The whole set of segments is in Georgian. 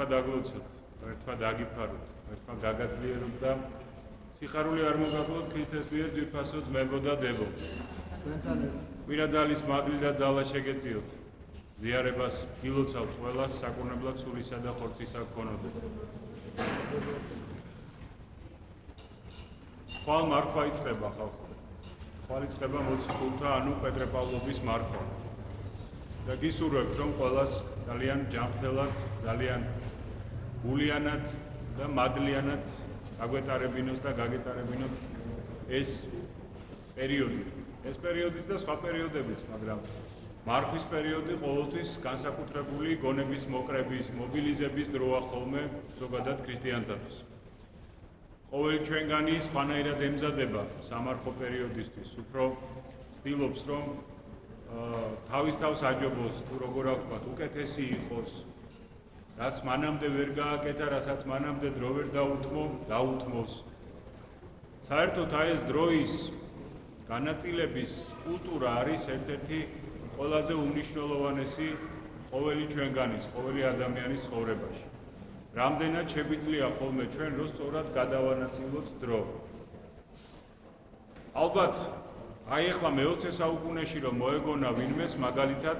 ერთმა დაგლოცოთ, ერთმა დაგიფაროთ, ერთმა გაგაძლიეროთ და სიხარული არ მოგაკლოთ ქრისტეს მიერ ძვირფასო ძმებო და დებო. კვირა ძალის მადლი და ძალა შეგეწიოთ. ზიარებას გილოცავთ ყველას საკურნებლად სულისა და ხორცისა გქონოდეთ. ხვალ მარხვა იწყება ხალხო. ხვალ იწყება მოციქულთა ანუ პეტრე პავლობის მარხვა. და გისურვებთ რომ ყველას ძალიან ჯანმრთელად, ძალიან გულიანად და მადლიანად გაგვეტარებინოს და გაგეტარებინოთ ეს პერიოდი. ეს პერიოდიც და სხვა პერიოდებიც, მაგრამ მარხვის პერიოდი ყოველთვის განსაკუთრებული გონების მოკრების, მობილიზების დროა ხოლმე ზოგადად ქრისტიანთათვის. ყოველი ჩვენგანი სხვანაირად ემზადება სამარხო პერიოდისთვის, უფრო ცდილობს რომ თავის თავს აჯობოს, თუ როგორ ვთქვათ, უკეთესი იყოს, რაც მანამდე ვერ გააკეთა, რასაც მანამდე დრო ვერ დაუთმოს. საერთოდ აი ეს დროის განაწილების კულტურა არის ერთ-ერთი ყველაზე უმნიშვნელოვანესი ყოველი ჩვენგანის, ყოველი ადამიანის ცხოვრებაში. რამდენად შეგვიძლია ხოლმე ჩვენ რო სწორად გადავანაწილოთ დრო. ალბათ აი ახლა მე-20 საუკუნეში რომ მოეგონა ვინმეს მაგალითად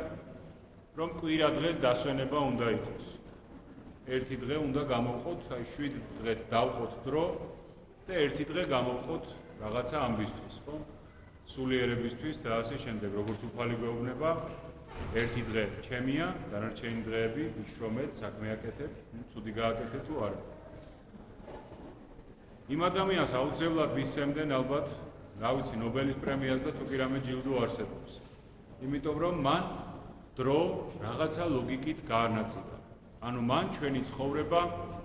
რომ კვირა დღეს დასვენება უნდა იყოს. ერთი დღე უნდა გამოვყოთ, აი 7 დღეთ დავყოთ დრო და ერთი დღე გამოვყოთ რაღაცა ამბისთვის, ხო? სულიერებისთვის და ასე შემდეგ, როგორც უფალი გვეუბნება, ერთი დღე ჩემია, დანარჩენი დღეები ვიშრომეთ, საქმე აკეთებ, ცუდი გააკეთე თუ არა. იმ ადამიანს აუცილებლად მისცემდნენ ალბათ, რა ვიცი, ნობელის პრემიას და თუ კი რამე ჯილდო არსებობს. იმიტომ რომ მან დრო რაღაცა ლოგიკით გაანაწილა. ანუ მან ჩვენი ცხოვრება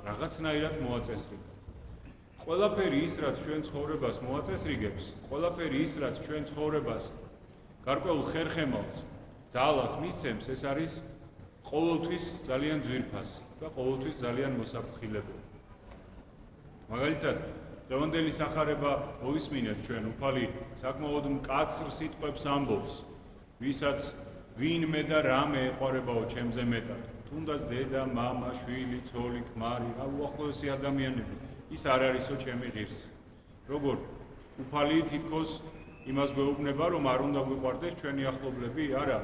რაღაცნაირად მოაწესრიგა. ყველაფერი ის, რაც ჩვენ ცხოვრებას მოაწესრიგებს, ყველაფერი ის, რაც ჩვენ ცხოვრებას გარკვეულ ხერხემალს, ძალას მისცემს, ეს არის ყოველთვის ძალიან ძვირფასი და ყოველთვის ძალიან მოსაფრთხილებელი. მაგალითად, დღევანდელი სახარება მოვისმინეთ ჩვენ, უფალი საკმაოდ მკაცრ სიტყვებს ამბობს, ვისაც ვინმე და რამე ეყარებაო ჩემზე მეტად. თუნდაც დედა, მამა, შვილი, ცოლი, ქმარი, უახლოესი ადამიანები, ის არ არისო ჩემი ღირსი. როგორ უფალი თითქოს იმას გვეუბნება, რომ არ უნდა გვიყვარდეს ჩვენი ახლობლები? არა.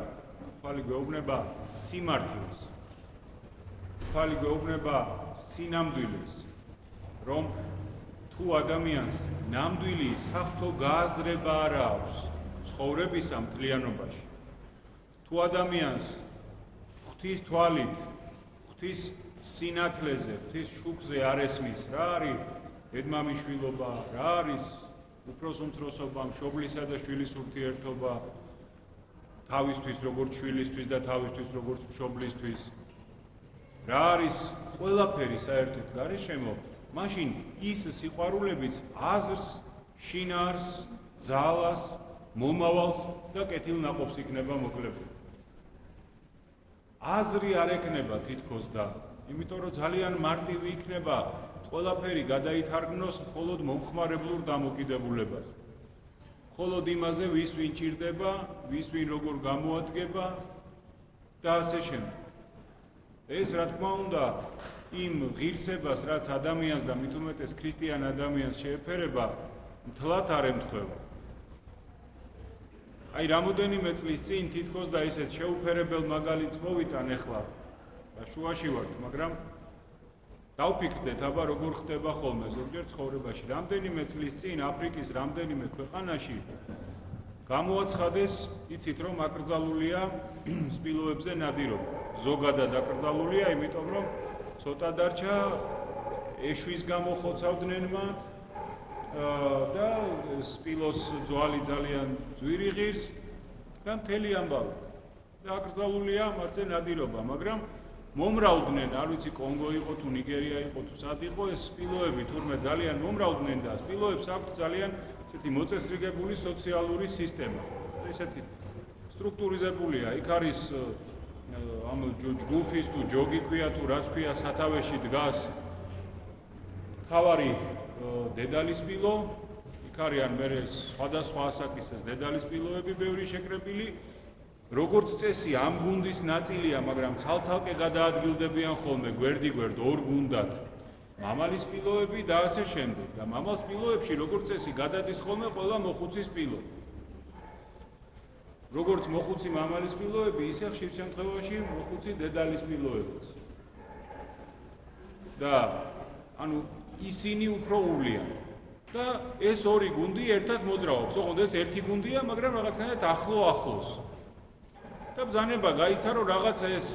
უფალი გვეუბნება სიმართლეს. უფალი გვეუბნება სინამდვილეს, რომ თუ ადამიანს ნამდვილი საფრთხო გააზრება არ აქვს ცხოვრებისა მთლიანობაში, თუ ადამიანს ღვთის თვალით, ღვთის სინათლეზე, ღვთის შუქზე არ ესმის, რა არის დედმამიშვილობა, რა არის უფროს უმცროსობა, მშობლისა და შვილის ურთიერთობა, თავისთვის როგორც შვილისთვის და თავისთვის როგორც მშობლისთვის, რა არის ყველაფერი საერთოდ გარშემო, მაშინ ის სიყვარულებიც აზრს, შინაარს, ძალას, მომავალს და კეთილნაყოფს იქნება მოკლებული. აზრი არ ეკნება თითქოს და იმიტომ რომ ძალიან მარტივი იქნება ყველაფერი გადაითარგმნოს მხოლოდ მომხმარებლურ დამოკიდებულებაზე. მხოლოდ იმაზე, ვის ვინ ჭირდება, ვის ვინ როგორ გამოადგება და ასე შემდეგ. ეს რა თქმა უნდა იმ ღირსებას, რაც ადამიანს და მით უმეტეს ქრისტიან ადამიანს შეეფერება, მთლად არ ემთხვევა. აი რამოდენიმე წლის წინ თითქოს და ისეთ შეუფერებელ მაგალითს მოვიტან ახლა და შუაში ვართ, მაგრამ დავფიქრდეთ, აბა როგორ ხდება ხოლმე ზოგჯერ ცხოვრებაში. რამდენიმე წლის წინ აფრიკის რამდენიმე ქვეყანაში გამოაცხადეს, იცით რომ აკრძალულია სპილოებზე ნადირობა. ზოგადად აკრძალულია, იმიტომ რომ ცოტა დარჩა ეშვის გამო ხოცავდნენ მათ და სპილოს ძვალი ძალიან ძვირი ღირს და მთელი ამბავი. და აკრძალულია მათზე ნადირობა, მაგრამ მომრავლდნენ, არ ვიცი კონგო იყო თუ ნიგერია იყო თუ სად იყო, ეს სპილოები თურმე ძალიან მომრავლდნენ და სპილოებს აქვთ ძალიან ესეთი მოწესრიგებული სოციალური სისტემა. ესეთი სტრუქტურიზებულია, იქ არის ამ ჯგუფის თუ ჯოგი ქვია თუ რაც ქვია სათავეში დგას თავარი დედალი სპილო, იქ არიან მერე სხვადასხვა ასაკის ეს დედალი სპილოები ბევრი შეკრებილი როგორც წესი ამ გუნდის ნაწილია, მაგრამ ცალ-ცალკე გადაადგილდებიან ხოლმე გვერდიგვერდ ორ გუნდად მამალის სპილოები და ასე შემდეგ. და მამალ სპილოებში როგორც წესი გადადის ხოლმე ყველა მოხუცის სპილო. როგორც მოხუცი მამალის სპილოები, ისე ხშირ შემთხვევაში მოხუცი დედალის სპილოებიც. და ანუ ისინი უფრო უვლიან. და ეს ორი გუნდი ერთად მოძრაობს. ოღონდ ეს ერთი გუნდია, მაგრამ რაღაცნაირად ახლოს. და ბრძანება გაიცა, რომ რაღაცა ეს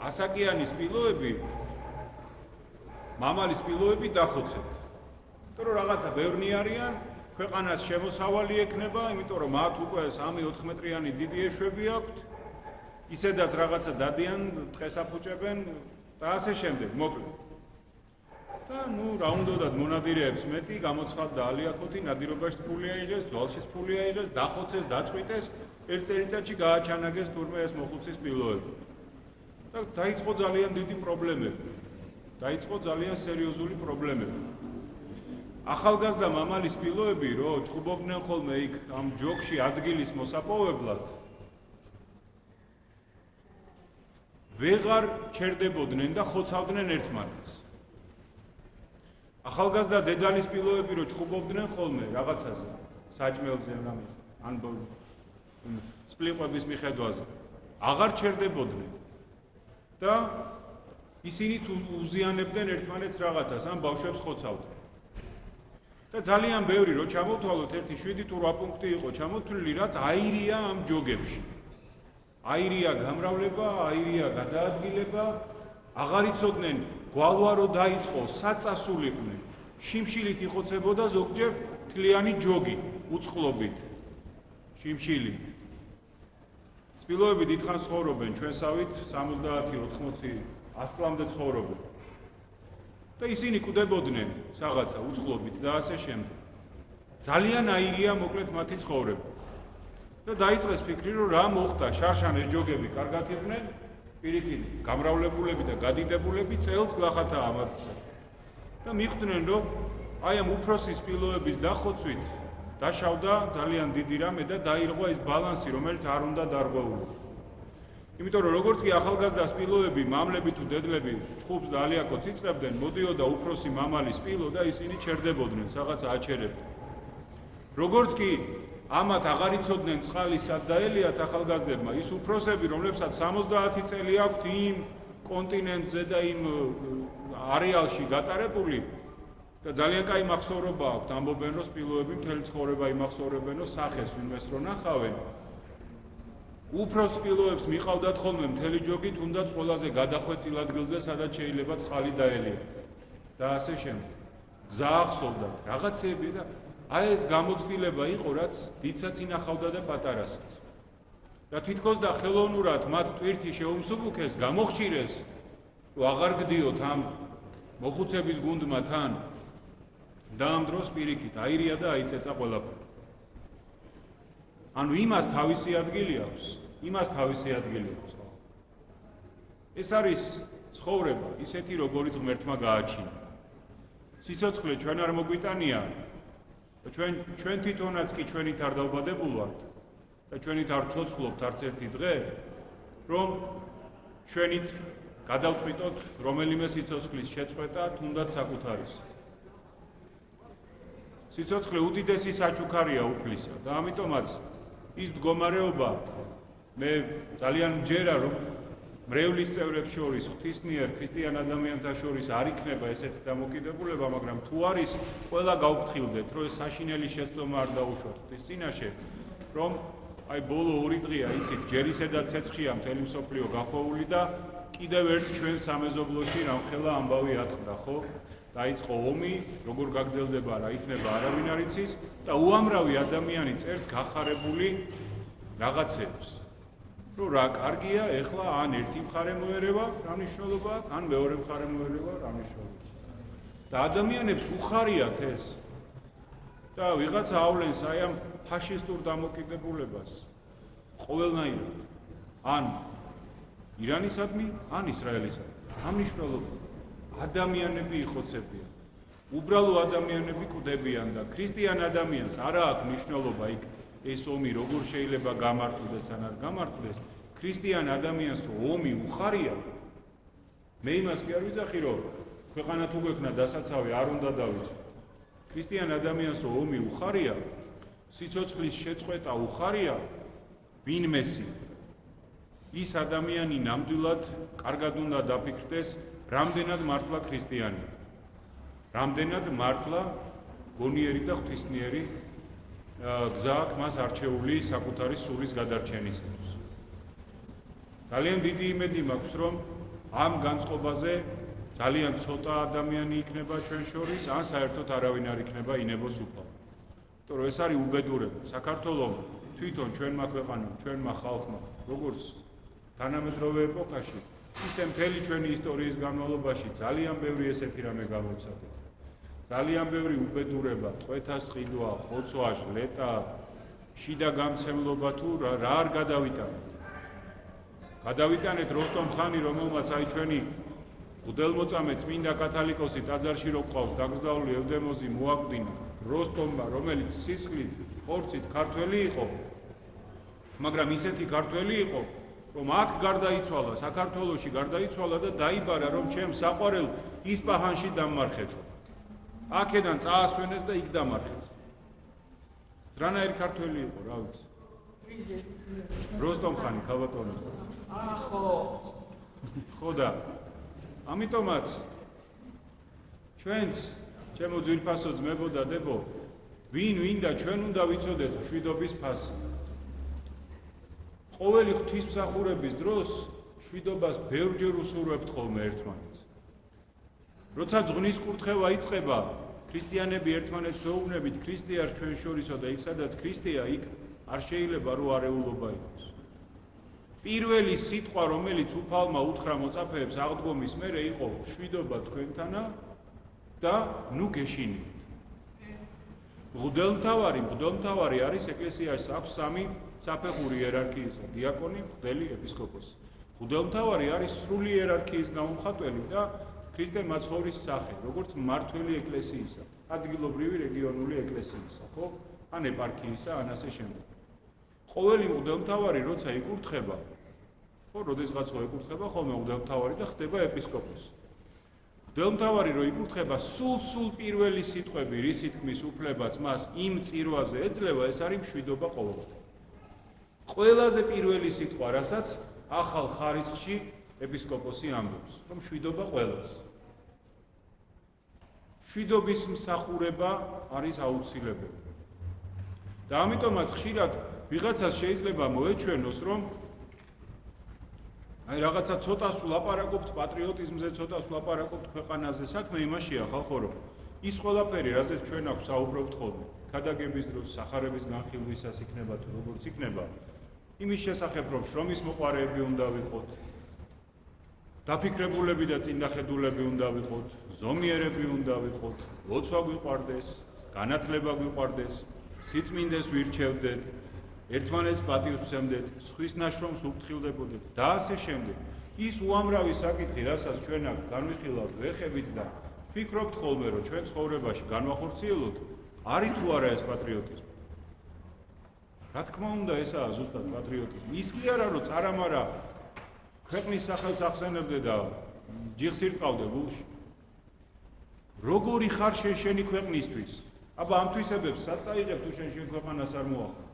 ასაკიანი სპილოები მამალის სპილოები დახოცეთ. იმიტომ რომ რაღაცა ბევრნი არიან, ქვეყანას შემოსავალი ექნება, იმიტომ რომ მათ უკვე 3-4 მეტრიანი დიდი ეშვები აქვთ. ისედაც რაღაცა დადიან, დღეს აფუჭებენ და ასე შემდეგ, მოკლედ. და რა უნდათ მონადირეებს მეტი, გამოცხადდა ალიაქოთი, ნადირობაში ფული აიღეს, ძვალშიც ფული აიღეს, დახოცეს, დაწყვიტეს, ერთ წელიწადში გააჩანაგეს თურმე ეს მოხუცის სპილოები. და დაიწყო ძალიან დიდი პრობლემები. დაიწყო ძალიან სერიოზული პრობლემები. ახალგაზრდა მამალის სპილოები, რო ჩხუბობდნენ ხოლმე იქ ამ ჯოგში ადგილის მოსაპოვებლად, ვეღარ ჩერდებოდნენ და ხოცავდნენ ერთმანეთს. ახალგაზრდა დედალის სპილოები, რო ჩხუბობდნენ ხოლმე რაღაცაზე, საჭმელზე ან სპლიყვების მიხედვაზე, აღარ ჩერდებოდნენ. და ისინი უზიანებდნენ ერთმანეთს რაღაცას, ამ ბავშვებს ხოცავდნენ. და ძალიან ბევრი რო ჩამოვთვალოთ, 1-7 თუ 8 პუნქტი იყო ჩამოთვლილი, რაც აირია ამ ჯოგებში. აირია გამრავლება, აირია გადაადგილება, აღარ იცოდნენ გვალვა რო დაიწყო, საწასულიყვნენ. შიმშილით იხოცებოდა ზოგჯერ თლიანი ჯოგი, უწყლობით. შიმშილით. სპილოები დიდხანს ცხოვრობენ, ჩვენსავით 70-80 100 წლამდე ცხოვრობენ. და ისინი კვდებოდნენ რაღაცა უწყლობით და ასე შემდეგ. ძალიან აირია მოკლედ მათი ცხოვრება. და დაიწყეს ფიქრი, რომ რა მოხდა, შარშან ეს ჯოგები კარგად იყვნენ, პირიქით გამრავლებულები და გადიდებულები წელს გლახათა ამათსა. და მიხვდნენ, რომ აი ამ უფროსი სპილოების დახოცვით დაშავდა ძალიან დიდი რამე და დაირღვა ის ბალანსი, რომელიც არ უნდა დარღვეულიყო. იმიტომ რომ როგორც კი ახალგაზრდა სპილოები, მამლები თუ დედლები ჩხუბს და ალიაკოც იწყებდნენ, მოდიოდა უფროსი მამალის სპილო და ისინი ჩერდებოდნენ, რაღაცა აჩერებდნენ. როგორც კი ამათ აღარ იცოდნენ წყალი სად დაელიათ ახალგაზრდებმა, ის უფროსები, რომლებსაც 70 წელი აქვთ იმ კონტინენტზე და იმ არეალში გატარებული და ძალიან კაი მახსოვრობა აქვთ, ამბობენ, რომ სპილოები მთელი ცხოვრება იმახსოვრებენ, რომ სახეს ვინმეს რო ნახავენ. უფროს სპილოებს მიყავდათ ხოლმე მთელი ჯოგი, თუნდაც ყველაზე გადახვეწილ ადგილზე, სადაც შეიძლება წყალი დაელიათ. და ასე შემდეგ. გზა ახსოვდათ, რაღაცეები და აი ეს გამოცდილება იყო, რაც დიდსაც ინახავდა და პატარასაც. და თითქოს და ხელოვნურად მათ ტვირთი შეუმსუბუქეს, გამოხჭირეს, რომ აღარ გდიოთ ამ მოხუცების გუნდმა თან. და ამ დროს პირიქით აირია და აიწეცა ყველაფერი. ანუ იმას თავისი ადგილი აქვს, იმას თავისი ადგილი აქვს. ეს არის ცხოვრება, ისეთი როგორიც ღმერთმა გააჩინა. სიცოცხლე ჩვენ არ მოგვიტანია და ჩვენ თვითონაც კი ჩვენით არ დავბადებულ ვართ და ჩვენით არ ცოცხლობთ არც ერთი დღე, რომ ჩვენით გადავწყვიტოთ რომელიმე სიცოცხლის შეწყვეტა, თუნდაც საკუთარის. სიცოცხლე უდიდესი საჩუქარია უფლისა და ამიტომაც ის მდგომარეობა მე ძალიან მჯერა, რომ მრევლის წევრებს შორის, ღვთისმიერ ქრისტიან ადამიანთა შორის არ იქნება ესეთი დამოკიდებულება, მაგრამ თუ არის, ყველა გავფრთხილდეთ, რომ ეს საშინელი შეცდომა არ დაუშვათ ღვთის წინაშე, რომ აი ბოლო 2 დღეა, იცით, ჯერ ისედაც ცეცხლია მთელი მსოფლიო გახვეული და კიდევ ერთ ჩვენ სამეზობლოში რამხელა ამბავი ატყდა, ხო? დაიწყო ომი, როგორ გაგრძელდება, რა იქნება, არავინ არ იცის და უამრავი ადამიანი წერს გახარებული რაღაცებს. რომ რა კარგია, ეხლა ან ერთი მხარე მოერევა, რა მნიშვნელობა აქვს, ან მეორე მხარე მოერევა, რა მნიშვნელობა. და ადამიანებს უხარიათ ეს. და ვიღაცა ავლენს აი ამ ფაშისტურ დამოკიდებულებას ყოველნაირად. ან ირანისადმი, ან ისრაელისადმი. რა მნიშვნელობა? ადამიანები იხოცებიან. უბრალო ადამიანები კვდებიან და ქრისტიან ადამიანს არა აქვს მნიშვნელობა იქ ეს ომი როგორ შეიძლება გამართლდეს ან არ გამართლდეს, ქრისტიან ადამიანს რომ ომი უხარია, მე იმას კი არ ვიძახი, რომ ქვეყანა თუ გვექნა დასაცავი არ უნდა დავიცვათ. ქრისტიან ადამიანს რომ ომი უხარია, სიცოცხლის შეწყვეტა უხარია, ვინმესი ის ადამიანი ნამდვილად კარგად უნდა დაფიქრდეს, რამდენად მართლა ქრისტიანია, რამდენად მართლა გონიერი და ღვთისმიერი გზა აქვს მას არჩეული საკუთარი სულის გადარჩენისათვის. ძალიან დიდი იმედი მაქვს, რომ ამ განწყობაზე ძალიან ცოტა ადამიანი იქნება ჩვენ შორის, ან საერთოდ არავინ არ იქნება ინებოს უფალ. იმიტომ რომ ეს არის უბედურება. საქართველოს თვითონ ჩვენმა ქვეყანამ, ჩვენმა ხალხმა, როგორც თანამედროვე ეპოქაში, ისე მთელი ჩვენი ისტორიის განმავლობაში ძალიან ბევრი ესეთი რამე გამოვცადეთ. ძალიან ბევრი უბედურება, ტყვეთა სყიდვა, ხოცვა, ჟლეტა, შიდა გამცემლობა თუ რა არ გადავიტანეთ. გადავიტანეთ როსტომ ხანი, რომელმაც აი ჩვენი მღვდელმოწამე წმინდა კათალიკოსი ტაძარში რო ყავს დაკრძალული ევდემოზი მოაკვდინა როსტომმა, რომელიც სისხლით, ხორცით ქართველი იყო, მაგრამ ისეთი ქართველი იყო, რომ აქ გარდაიცვალა, საქართველოში გარდაიცვალა და დაიბარა, რომ ჩემ საყვარელ ისპაჰანში დამმარხეთო. აქედან წაასვენეს და იქ დამარხეს. რანაირი ქართველი იყო, რა ვიცი. როსტომ ხანი ქალბატონო. ხო და ამიტომაც ჩვენც ჩემო ძვირფასო ძმებო და დებო, ვინდა ჩვენ უნდა ვიცოდეთ მშვიდობის ფასი. ყოველი ღვთისმსახურების დროს მშვიდობას ბევრჯერ უსურვებთ ხოლმე ერთმანეთს. როცა ძღვნის კურთხევა იწყება, ქრისტიანები ერთმანეთს ვეუბნებით ქრისტეას ჩვენ შორისო და იქ სადაც ქრისტეა, იქ არ შეიძლება რომ არეულობა იყოს. პირველი სიტყვა, რომელიც უფალმა უთხრა მოწაფეებს აღდგომის მერე იყო მშვიდობა თქვენთანა და ნუ გეშინიოთ. მღვდელმთავარი არის ეკლესიაში აქვს სამი საფეხური იერარქიისა: დიაკონი, მღვდელი, ეპისკოპოსი. მღვდელმთავარი არის სრული იერარქიის გამომხატველი და ქრისტე მაცხოვრის სახე, როგორც მმართველი ეკლესიისა, ადგილობრივი რეგიონული ეკლესიისა, ხო? ან ეპარქიისა, ან ასე შემდეგ. ყოველი მღვდელმთავარი როცა იკურთხება, ხო, როდესღაც ეკურთხება ხოლმე მღვდელმთავარი და ხდება ეპისკოპოსი. მღვდელმთავარი რო იკურთხება, სულ პირველი სიტყვები, რისი თქმის უფლებაც მას იმ წირვაზე ეძლევა, ეს არის მშვიდობა ყოველთვის. ყველაზე პირველი სიტყვა, რასაც ახალ ხარისხში ეპისკოპოსი ამბობს, რომ მშვიდობა ყველას. მშვიდობის მსახურება არის აუცილებელი. და ამიტომაც ხშირად ვიღაცას შეიძლება მოეჩვენოს, რომ აი რაღაცა ცოტას ვლაპარაკობთ პატრიოტიზმზე, ცოტას ვლაპარაკობთ ქვეყანაზე, საქმე იმაშია ხალხო, რომ ის ყველაფერი, რაზეც ჩვენ აქ საუბრობთ ხოლმე, ქადაგების დროს, სახარების განხილვისას იქნება თუ როგორც იქნება, იმის შესახებ, რომ შრომის მოყარეები უნდა ვიყოთ, დაფიქრებულები და წინდახედულები უნდა ვიყოთ, ზომიერები უნდა ვიყოთ, ლოცვა გვიყვარდეს, განათლება გვიყვარდეს, სიწმინდეს ვირჩევდეთ, ერთმანეთს პატივს ვცემდეთ, სხვის ნაშრომს უფრთხილდებოდეთ და ასე შემდეგ. ის უამრავი საკითხი, რასაც ჩვენ აქ განვიხილავთ, ვეხებით და ვფიქრობთ ხოლმე, რომ ჩვენ ცხოვრებაში განვახორციელოთ, არის თუ არა ეს პატრიოტიზმი. რა თქმა უნდა, ესაა ზუსტად პატრიოტიზმი. ის კი არა, რომ წარამარა ქვეყნის სახელს ახსენებდე და ჯიხს ირტყავდე გულში. როგორი ხარ შენი ქვეყნისთვის? აბა ამ თვისებებს სად წაიღებ თუ შენ ქვეყანას არ მოახდ?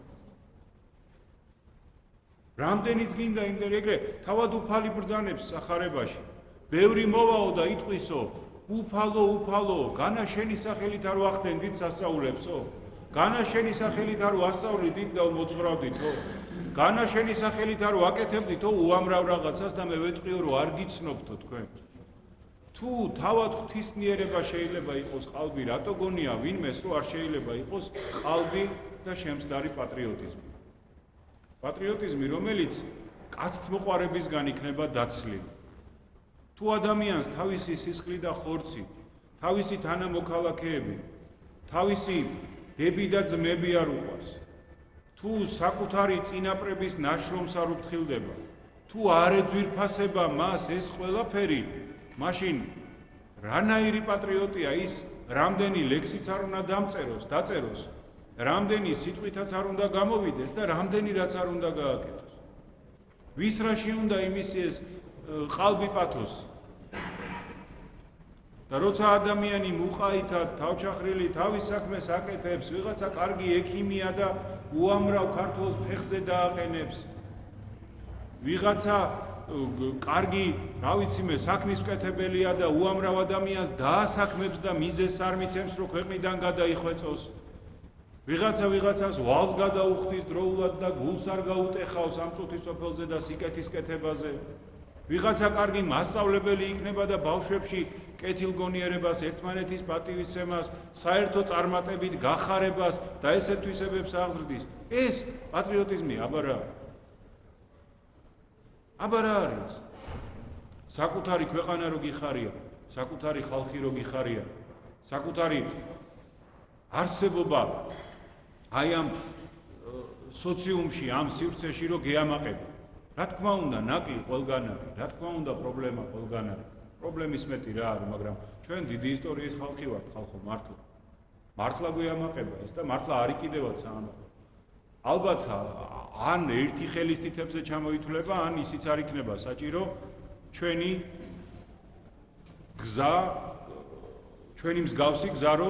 რამდენიც გინდა ეგრე თავად უფალი ბრძანებს სახარებაში. ბევრი მოვაო და იტყვისო, უფალო, განა შენი სახელით არ ვახდენ დიდ სასწაულებსო? განა შენი სახელით არ ვასწავლი დიდ და მოძღრავდითო? განა შენი სახელით არ ვაკეთებდითო უამრავ რაღაცას და მე ვეტყვიო, რომ არ გიცნობთო თქვენ. თუ თავად ღვთისმიერება შეიძლება იყოს ყალბი, რატო გონია ვინმეს, რომ არ შეიძლება იყოს ყალბი და შემცდარი პატრიოტიზმი? პატრიოტიზმი, რომელიც კაცთმოყვარებისგან იქნება დაცლილი. თუ ადამიანს თავისი სისხლი და ხორცი, თავისი თანამოქალაქეები, თავისი დები და ძმები არ უყვარს, თუ საკუთარი წინაპრების ნაშრომს არ უფრთხილდება, თუ არ ეძვირფასება მას ეს ყველაფერი, მაშინ რანაირი პატრიოტია ის, რამდენი ლექსიც არ უნდა დაწეროს, რამდენი სიტყვითაც არ უნდა გამოვიდეს და რამდენი რაც არ უნდა გააკეთოს. ვის რაში უნდა იმისიეს ყალბი პათოსი. და როცა ადამიანი მუყაითად, თავჩახრილი თავის საქმეს აკეთებს, ვიღაცა კარგი ექიმია და უამრავ ქართველს ფეხზე დააყენებს. ვიღაცა კარგი, რა ვიცი მე, საქმის მკეთებელია და უამრავ ადამიანს დაასაქმებს და მიზეზს არ მიცემს, რომ ქვეყნიდან გადაიხვეწოს. ვიღაცას ვალს გადაუხდის დროულად და გულს არ გაუტეხავს ამ წუთის სოფელზე და სიკეთის კეთებაზე. ვიღაცა კარგი მასწავლებელი იქნება და ბავშვებში კეთილგონიერებას, ერთმანეთის პატივისცემას, საერთო წარმატებით გახარებას და ესეთ თვისებებს აღზრდის. ეს პატრიოტიზმი აბა რა არის? საკუთარი ქვეყანა რო გიხარია, საკუთარი ხალხი რო გიხარია, საკუთარი არსებობა აი ამ სოციუმში, ამ სივრცეში რო გეამაყება. რა თქმა უნდა, ნაკლი ყველგან არის, რა თქმა უნდა, პრობლემა ყველგან არის. პრობლემის მეტი რა არის, მაგრამ ჩვენ დიდი ისტორიის ხალხი ვართ, ხალხო, მართლა გვეამაყება ეს და მართლა არის კიდევაც საამაყო. ალბათ ან ერთი ხელის თითებზე ჩამოითვლება, ან ისიც არ იქნება საჭირო ჩვენი გზა, ჩვენი მსგავსი გზა რო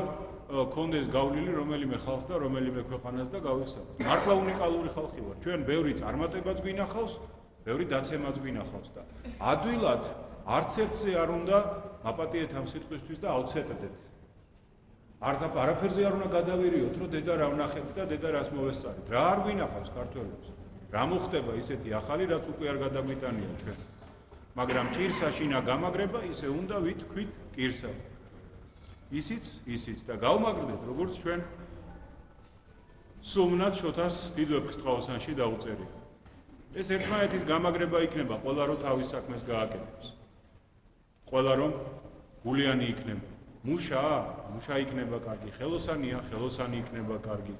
კონდეს გავლილი რომელიმე ხალხს და რომელიმე ქვეყანას და გავიხსენოთ. მართლა უნიკალური ხალხი ვარ. ჩვენ ბევრი წარმატებაც გვინახავს, ბევრი დაცემაც გვინახავს და ადვილად არც ერთზე არ უნდა მაპატიეთ ამ სიტყვისთვის და აუცეტდეთ. არაფერზე არ უნდა გადავერიოთ, რომ დედა რა ვნახეთ და დედა რას მოვესწარით. რა არ გვინახავს ქართველებს? რა მოხდება ისეთი ახალი, რაც უკვე არ გადაგვიტანია ჩვენ. მაგრამ ჭირსაშინა გამაგრება ისე უნდა ვითქვით კირსა. ისიც და გავმაგრდეთ, როგორც ჩვენ სუმნად შოთას დიდ ვეფხისტყაოსანში დაუწერია. ეს ერთმანეთის გამაგრება იქნება, ყველა რომ თავის საქმეს გააკეთებს. ყველა რომ გულიანი იქნება. მუშა იქნება კარგი, ხელოსანი იქნება კარგი.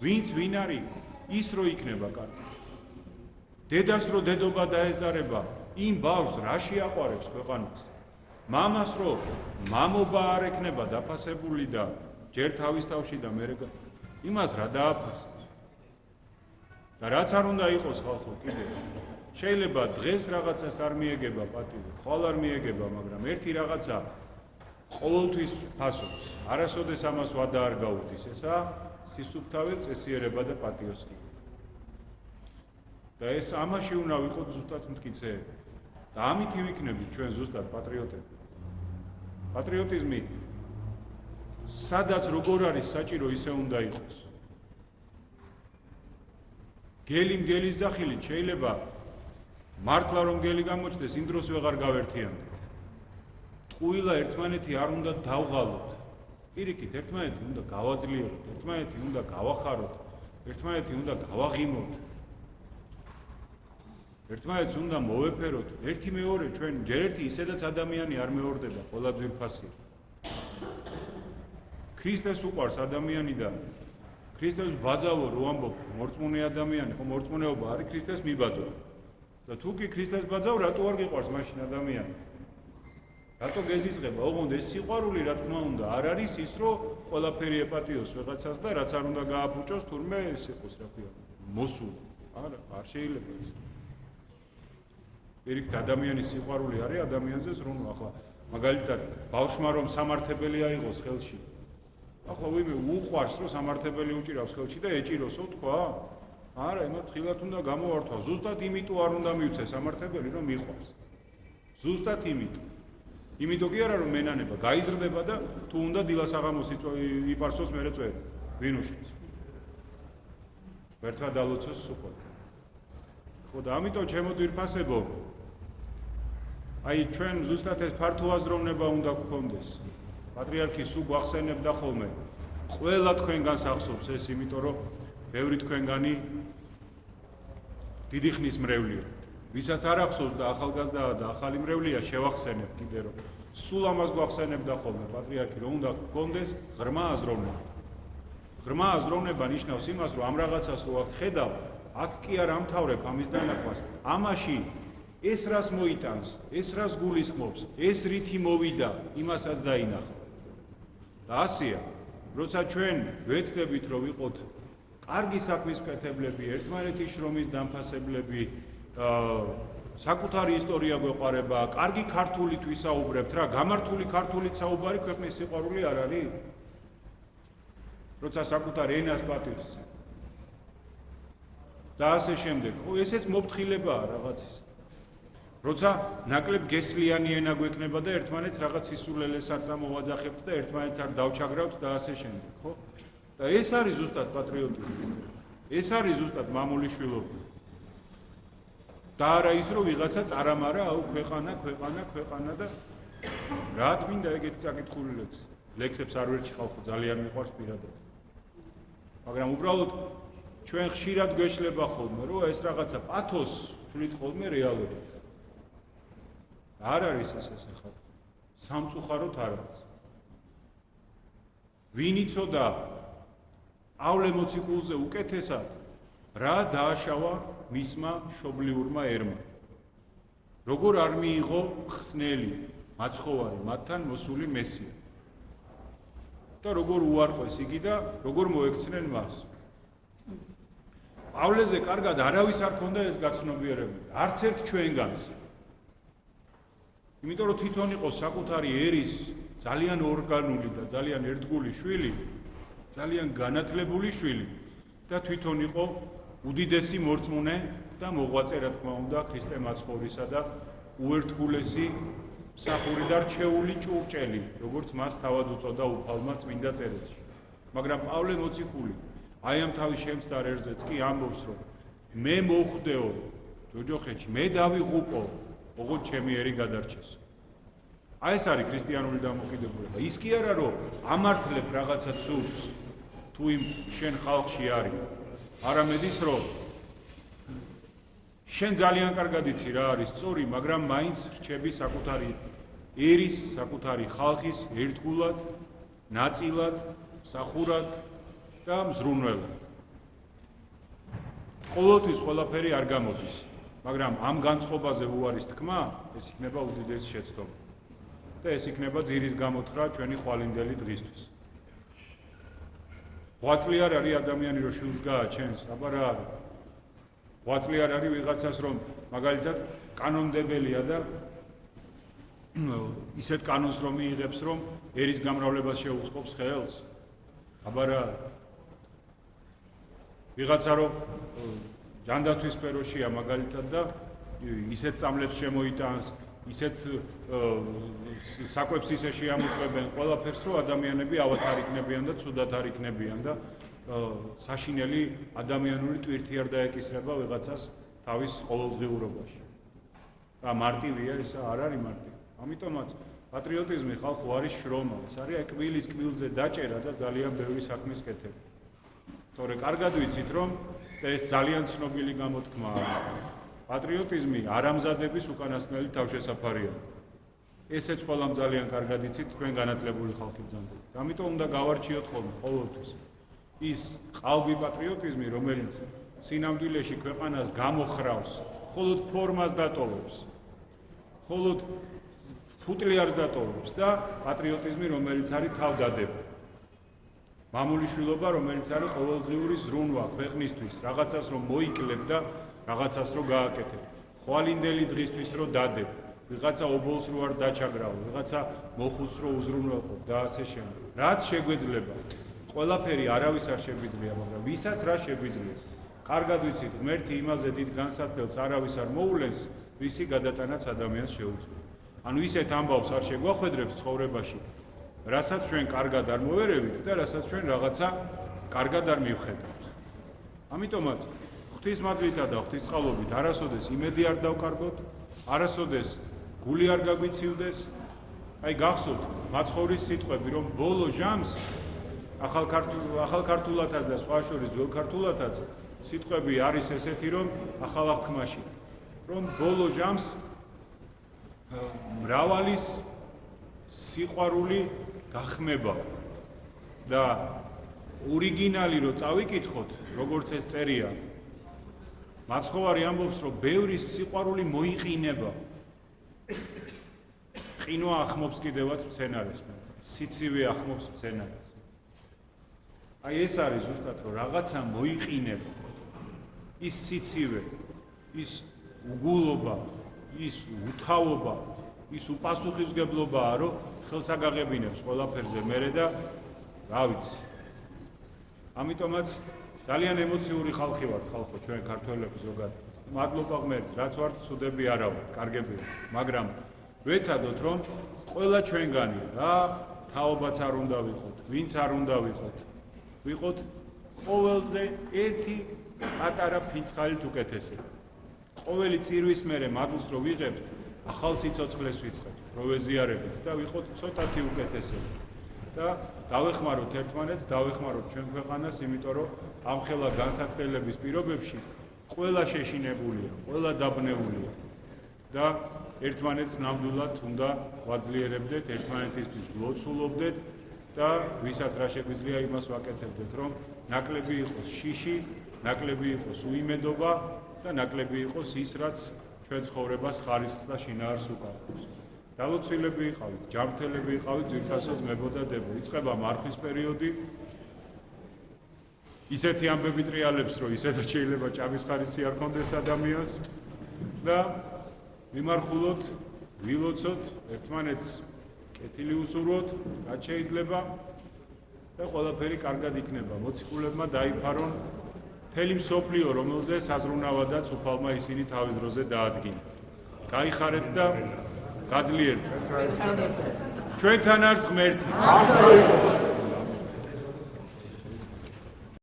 ვინც ვინ არის, ის რო იქნება კარგი. დედას რო დედობა დაეზარება, იმ ბავშვს რა შეაყვარებს ქვეყანას? მამას რო მამობა არ ექნება დაფასებული და ჯერ თავის თავში და მერე იმას რა დააფასებს? და რაც არ უნდა იყოს ხალხო კიდევ. შეიძლება დღეს რაღაცას არ მიეგება პატივი, ხვალ არ მიეგება, მაგრამ ერთი რაღაცა ყოველთვის ფასობს. არასოდეს ამას ვადა არ გაუდის, ესა სისუფთავე, წესიერება და პატიოსნი. და ეს ამაში უნდა ვიყოთ ზუსტად მტკიცეები. და ამით ვიქნებით ჩვენ ზუსტად პატრიოტები. პატრიოტიზმი სადაც როგორ არის საჭირო ისე უნდა იყოს. გელი მგელის ძახილით შეიძლება მართლა რომ გელი გამოჩნდეს, იმ დროს ვეღარ გავერთიანდეთ. ტყუილა ერთმანეთი არ უნდა დავღალოთ. პირიქით ერთმანეთი უნდა გავაძლიეროთ, ერთმანეთი უნდა გავახაროთ, ერთმანეთი უნდა გავაღიმოთ. ერთმანეთს უნდა მოვეფეროთ, ერთი მეორე ჩვენ ჯერ ერთი ისედაც ადამიანი არ მეორდება, ყველა ძვირფასია. ქრისტეს უყვარს ადამიანი და ქრისტეს ბაძავო რო ამბობ, მორწმუნე ადამიანი, ხო მორწმუნეობა არის ქრისტეს მიბაძვა. და თუ კი ქრისტეს ბაძავ, რატო არ გიყვარს მაშინ ადამიანი? რატო გეზიზღება? ოღონდ ეს სიყვარული, რა თქმა უნდა, არ არის ის, რომ ყველაფერი ეპატიოს ვიღაცას და რაც არ უნდა გააფუჭოს, თურმე ეს იყოს, რა ქვია, მოსული. არა, არ შეიძლება ეს. პირიქით ადამიანის სიყვარული არის ადამიანზე ზრუნვა. ახლა მაგალითად ბავშვმა რომ სამართებელი აიღოს ხელში. ახლა ვიმე უყვარს რომ სამართებელი უჭირავს ხელში და ეჭიროსო თქვა? არა, იმათ ხილად უნდა გამოვართვა. ზუსტად იმიტომ არ უნდა მივცე სამართებელი რომ მიყვარს. ზუსტად იმიტომ. იმიტომ კი არა რომ მენანება გაიზრდება და თუ უნდა დილას აღამოს იპარსოს მერე წვერი. ვინ უშლის? ვერთა დალოცოს სუყო. ხო და ამიტომ ჩემო ძვირფასებო აი ჩვენ ზუსტად ეს ფართო აზროვნება უნდა გქონდეს. პატრიარქი სულ გვახსენებდა ხოლმე. ყველა თქვენგანს ახსოვს ეს, იმიტომ რომ ბევრი თქვენგანი დიდი ხნის მრევლია. ვისაც არ ახსოვს და ახალგაზრდაა და ახალი მრევლია, შევახსენებ კიდე რომ სულ ამას გვახსენებდა ხოლმე პატრიარქი, რომ უნდა გქონდეს ღრმა აზროვნება. ღრმა აზროვნება ნიშნავს იმას, რომ ამ რაღაცას რო აქ ხედავ, აქ კი არ ამთავრებ ამის დანახვას. ამაში ეს რას მოიტანს, ეს რას გულისხმობს, ეს რითი მოვიდა, იმასაც დაინახო. და ასეა. როცა ჩვენ ვეცდებით რომ ვიყოთ კარგი საქმის მკეთებლები, ერთმანეთის შრომის დამფასებლები, საკუთარი ისტორია გვეყარება, კარგი ქართულით ვისაუბრებთ რა, გამართული ქართულით საუბარი ქვეყნის სიყვარული არ არის? როცა საკუთარ ენას პატივს და ასე შემდეგ. ხო, ესეც მოფრთხილებაა რაღაცის. როცა ნაკლებ გესლიანი ენა გვექნება და ერთმანეთს რაღაც სისულელეს არ წამოვაძახებთ და ერთმანეთს არ დავჩაგრავთ და ასე შემდეგ, ხო? და ეს არის ზუსტად პატრიოტიზმი. ეს არის ზუსტად მამული შვილობა. და არა ის რომ ვიღაცა წარამარა, აუ ქვეყანა და რა თქმა ეგეთი წაკითხული ლექსი. ლექსებს არ ვერჩი ხალხო ძალიან მიყვარს პირადად. მაგრამ უბრალოდ ჩვენ ხშირად გვეშლება ხოლმე რომ ეს რაღაცა პათოს თვლით ხოლმე რეალურად. არ არის ეს ახლა. სამწუხაროდ არ არის. ვინ იცოდა პავლე მოციქულზე უკეთესად რა დააშავა მისმა მშობლიურმა ერმა. როგორ არ მიიღო ხსნელი, მაცხოვარი, მათთან მოსული მესია. და როგორ უარყვეს იგი და როგორ მოექცნენ მას. პავლეზე კარგად არავის არ ქონდა ეს გაცნობიერებული, არც ერთ ჩვენგანს. იმიტომ რომ თვითონ იყო საკუთარი ერის ძალიან ორგანული და ძალიან ერთგული შვილი, ძალიან განათლებული შვილი და თვითონ იყო უდიდესი მორწმუნე და მოღვაწე რა თქმა უნდა ქრისტე მაცხოვრისა და უერთგულესი მსახური და რჩეული ჭურჭელი, როგორც მას თავად უწოდა უფალმა წმინდა წერილში. მაგრამ პავლე მოციქული აი ამ თავის შემცდარ ერზეც კი ამბობს, რომ მე მოვხვდეო ჯოჯოხეთში, მე დავიღუპო, ოღონდ ჩემი ერი გადარჩეს. აი ეს არის ქრისტიანული დამოკიდებულება. ის კი არა რომ ამართლებ რაღაცა ცუდს, თუ იმ შენ ხალხში არის, არამედ ის რომ შენ ძალიან კარგად იცი რა არის სწორი, მაგრამ მაინც რჩები საკუთარი ერის, საკუთარი ხალხის ერთგულად, ნაწილად, მსახურად და მზრუნველად. ყოველთვის ყველაფერი არ გამოდის, მაგრამ ამ განწყობაზე უარის თქმა, ეს იქნება უდიდესი შეცდომა. და ეს იქნება ძირის გამოთხრა ჩვენი ხვალინდელი დღისთვის. ღვაწლი არ არის ადამიანი რომ შვილს გააჩენს, აბა რა არის? ღვაწლი არ არის ვიღაცას რომ მაგალითად კანონდებელია და ისეთ კანონს რომ მიიღებს რომ ერის გამრავლებას შეუწყობს ხელს. აბა რა არის? ვიღაცა რომ ჯანდაცვის სფეროშია მაგალითად და ისეთ წამლებს შემოიტანს, ისეთ საკვებს ისე შეამოწმებენ ყველაფერს, რომ ადამიანები ავად არ იქნებიან და ცუდად არ იქნებიან და საშინელი ადამიანური ტვირთი არ დაეკისრება ვიღაცას თავის ყოველდღიურობაში. და მარტივია ესა არ არის მარტივი. ამიტომაც პატრიოტიზმი ხალხო არის შრომა, ეს არის კბილის კბილზე დაჭერა და ძალიან ბევრი საქმის კეთება. თორე კარგად ვიცით რომ და ეს ძალიან ცნობილი გამოთქმაა. პატრიოტიზმი არამზადების უკანასკნელი თავშესაფარია. ესეც ყველამ ძალიან კარგად იცით თქვენ განათლებული ხალხი ბრძანდება. ამიტომ უნდა გავარჩიოთ ხოლმე ყოველთვის ის ყალბი პატრიოტიზმი, რომელიც სინამდვილეში ქვეყანას გამოხრავს, მხოლოდ ფორმას დატოვებს, მხოლოდ ფუტლიარს დატოვებს და პატრიოტიზმი, რომელიც არის თავდადება. მამული შვილობა, რომელიც არის ყოველდღიური ზრუნვა ქვეყნისთვის, რაღაცას რომ მოიკლებ და რაღაცას რო გააკეთებ. ხვალინდელი დღისთვის რო დადებ, ვიღაცა ობოლს რო არ დაჩაგრავ, ვიღაცა მოხუც რო უზრუნველყო და ასე შემდეგ. რაც შეგვეძლება, ყველაფერი არავის არ შეგვიძლია, მაგრამ ვისაც რა შეგვიძლია. კარგად ვიცით, ღმერთი იმაზე დიდ განსაცდელს არავის არ მოულენს, ვისი გადატანაც ადამიანს შეუძლია. ანუ ისეთ ამბავს არ შეგვახვედრებს ცხოვრებაში, რასაც ჩვენ კარგად არ მოვერევით და რასაც ჩვენ რაღაცა კარგად არ მივხედავთ. ამიტომაც ღვთისმადლითა და ღვთისწყალობით არასოდეს იმედი არ დავკარგოთ, არასოდეს გული არ გაგვიცივდეს. აი გახსოვთ მაცხოვრის სიტყვები, რომ ბოლო ჟამს ახალ ქართულათაც და სხვა შორის ძველ ქართულათაც სიტყვები არის ესეთი, რომ ახალ აღთქმაში, რომ ბოლო ჟამს მრავალის სიყვარული გახმება და ორიგინალი რო წავიკითხოთ, როგორც ეს წერია, მაცხოვარი ამბობს, რომ ბევრი სიყვარული მოიყინება. ყინვა ახმობს კიდევაც მცენარეს, სიცივე ახმობს მცენარეს. აი ეს არის ზუსტად რომ რაღაცა მოიყინება. ის სიცივე, ის უგულობა, ის უთავობა, ის უპასუხისმგებლობაა, რომ ხელს აგაღებინებს ყველაფერზე მერე და რა ვიცი. ამიტომაც ძალიან ემოციური ხალხი ვართ ხალხო ჩვენ ქართველები ზოგადად. მადლობა ღმერთს, რაც ვართ ცუდები არა ვართ, კარგები ვართ, მაგრამ ვეცადოთ რომ ყველა ჩვენგანი რა თაობაც არ უნდა ვიყოთ, ვინც არ უნდა ვიყოთ. ვიყოთ ყოველდღე ერთი პატარა ფიცხალით უკეთესები. ყოველი წირვის მერე მადლს რო ვიღებთ, ახალ სიცოცხლეს ვიწყებთ, რო ვეზიარებით და ვიყოთ ცოტათი უკეთესები. და დავეხმაროთ ერთმანეთს, დავეხმაროთ ჩვენ ქვეყანას, იმიტომ რომ ამ ხელა განსაცდელების პირობებში ყველა შეშინებულია, ყველა დაბნეულია და ერთმანეთს ნამდვილად უნდა ვაძლიერებდეთ, ერთმანეთისთვის ვლოცულობდეთ და ვისაც რა შეგვიძლია იმას ვაკეთებდეთ, რომ ნაკლები იყოს შიში, ნაკლები იყოს უიმედობა და ნაკლები იყოს ის, რაც ჩვენ ცხოვრებას ხარისხს და შინაარსს უკავებს. დალოცილები იყავით, ჯანმრთელები იყავით, ძირითადად მებოდადებო. იწყება მარხვის პერიოდი. ისეთი ამბები ტრიალებს, რომ ისედაც შეიძლება ჭამის ხარისხი არ კონდეს ადამიანს და მიმარხულოთ, ვილოცოთ, ერთმანეთს კეთილი უსურვოთ, რაც შეიძლება და ყველაფერი კარგად იქნება. მოციქულებმა დაიფარონ მთელი მსოფლიო, რომელზე საზრუნავადაც უფალმა ისინი თავის დროზე დაადგინეს. გაიხარეთ და გაძლიერდეთ. ჩვენთან არის ღმერთი.